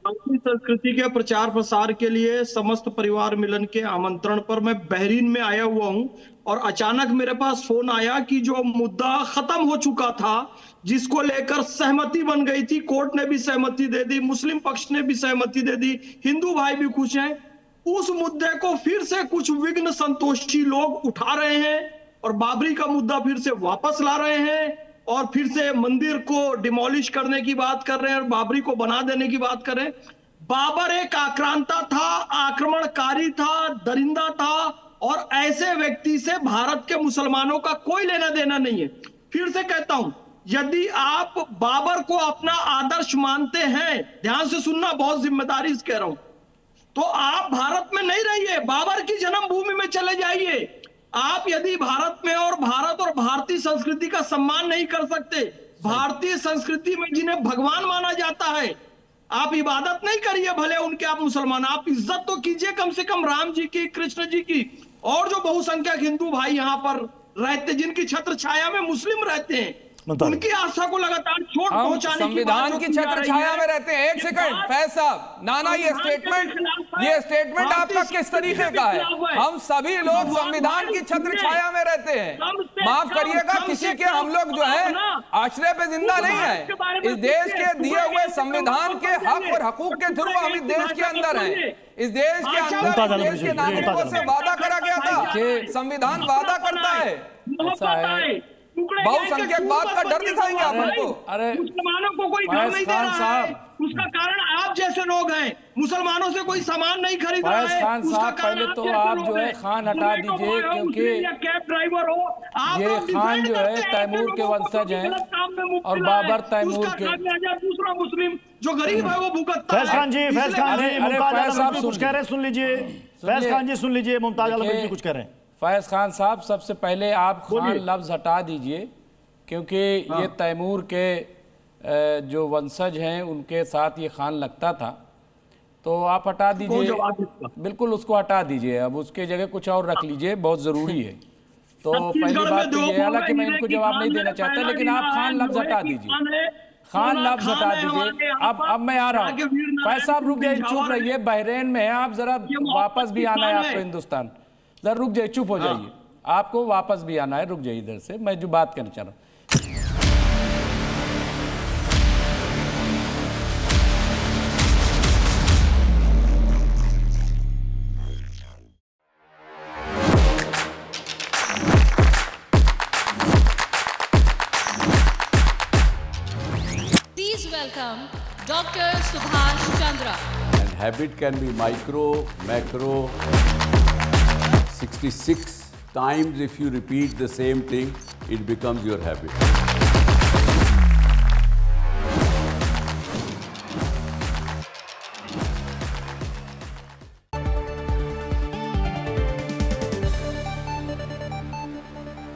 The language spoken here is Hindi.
भारतीय संस्कृति के प्रचार प्रसार के लिए समस्त परिवार मिलन के आमंत्रण पर मैं बहरीन में आया हुआ हूं और अचानक मेरे पास फोन आया कि जो मुद्दा खत्म हो चुका था, जिसको लेकर सहमति बन गई थी, कोर्ट ने भी सहमति दे दी, मुस्लिम पक्ष ने भी सहमति दे दी, हिंदू भाई भी खुश हैं, उस मुद्दे को फिर से कुछ विघ्न संतोषी लोग उठा रहे हैं और बाबरी का मुद्दा फिर से वापस ला रहे हैं और फिर से मंदिर को डिमोलिश करने की बात कर रहे हैं और बाबरी को बना देने की बात कर रहे हैं। बाबर एक आक्रांता था, आक्रमणकारी था, दरिंदा था और ऐसे व्यक्ति से भारत के मुसलमानों का कोई लेना देना नहीं है। फिर से कहता हूं, यदि आप बाबर को अपना आदर्श मानते हैं, ध्यान से सुनना, बहुत जिम्मेदारी से कह रहा हूं, तो आप भारत में नहीं रहिए, बाबर की जन्मभूमि में चले जाइए। आप यदि भारत में और भारत और भारतीय संस्कृति का सम्मान नहीं कर सकते, भारतीय संस्कृति में जिन्हें भगवान माना जाता है, आप इबादत नहीं करिए, भले उनके आप मुसलमान, आप इज्जत तो कीजिए कम से कम राम जी की, कृष्ण जी की, और जो बहुसंख्यक हिंदू भाई यहाँ पर रहते, जिनकी छत्र छाया में मुस्लिम रहते हैं, उनकी आस्था को लगातार चोट पहुंचाने संविधान की छत्र छाया में रहते हैं। एक सेकंड फैज साहब, नाना ये स्टेटमेंट आपका किस तरीके का है? हम सभी लोग संविधान की छत्र छाया में रहते हैं। माफ करिएगा, किसी के हम लोग जो है आश्रय पे जिंदा नहीं है। इस देश के दिए हुए संविधान के हक और हकूक के थ्रू हम इस देश के अंदर हैं। इस देश के अंदर देश के नागरिकों से वादा करा गया था कि संविधान वादा करता है। ऐसा है, बहुसंख्यक का डर दिखाएंगे आप हमको। अरे मुसलमानों को कोई घर नहीं दे रहा है, उसका कारण आप जैसे लोग हैं। मुसलमानों से कोई सामान नहीं खरीद रहा है, खान साहब पहले तो आप जो है खान हटा दीजिए, क्योंकि कैब ड्राइवर हो आप, ये खान जो है तैमूर के वंशज हैं और बाबर तैमूर के। दूसरा मुस्लिम जो गरीब है वो भुगतता है। फैज खान जी, फैज खान जी, मुमताज आलम कुछ कह रहे हैं, सुन लीजिए। फैज खान जी सुन लीजिए, मुमताज आलम जी कुछ कह रहे हैं। फैज खान साहब, सबसे पहले आप खान लफ्ज हटा दीजिए, क्योंकि ये तैमूर के जो वंशज हैं उनके साथ ये खान लगता था, तो आप हटा दीजिए, बिल्कुल उसको हटा दीजिए। अब उसके जगह कुछ और रख लीजिए, बहुत ज़रूरी है। तो पहली बात तो ये, हालांकि मैं इनको जवाब नहीं देना चाहता, लेकिन आप खान लफ्ज हटा दीजिए, खान लफ्ज हटा दीजिए। अब मैं आ रहा हूँ। फैज साहब रुक जाइए, चुप रहिए, बहरीन में है आप, जरा वापस भी आना है आपको हिंदुस्तान। जरा रुक जाइए, चुप हो जाइए, आपको वापस भी आना है, रुक जाइए इधर से, मैं जो बात करना चाह रहा हूँ। Please welcome Dr. Subhash Chandra. And habit can be micro, macro. 66 times if you repeat the same thing, it becomes your habit.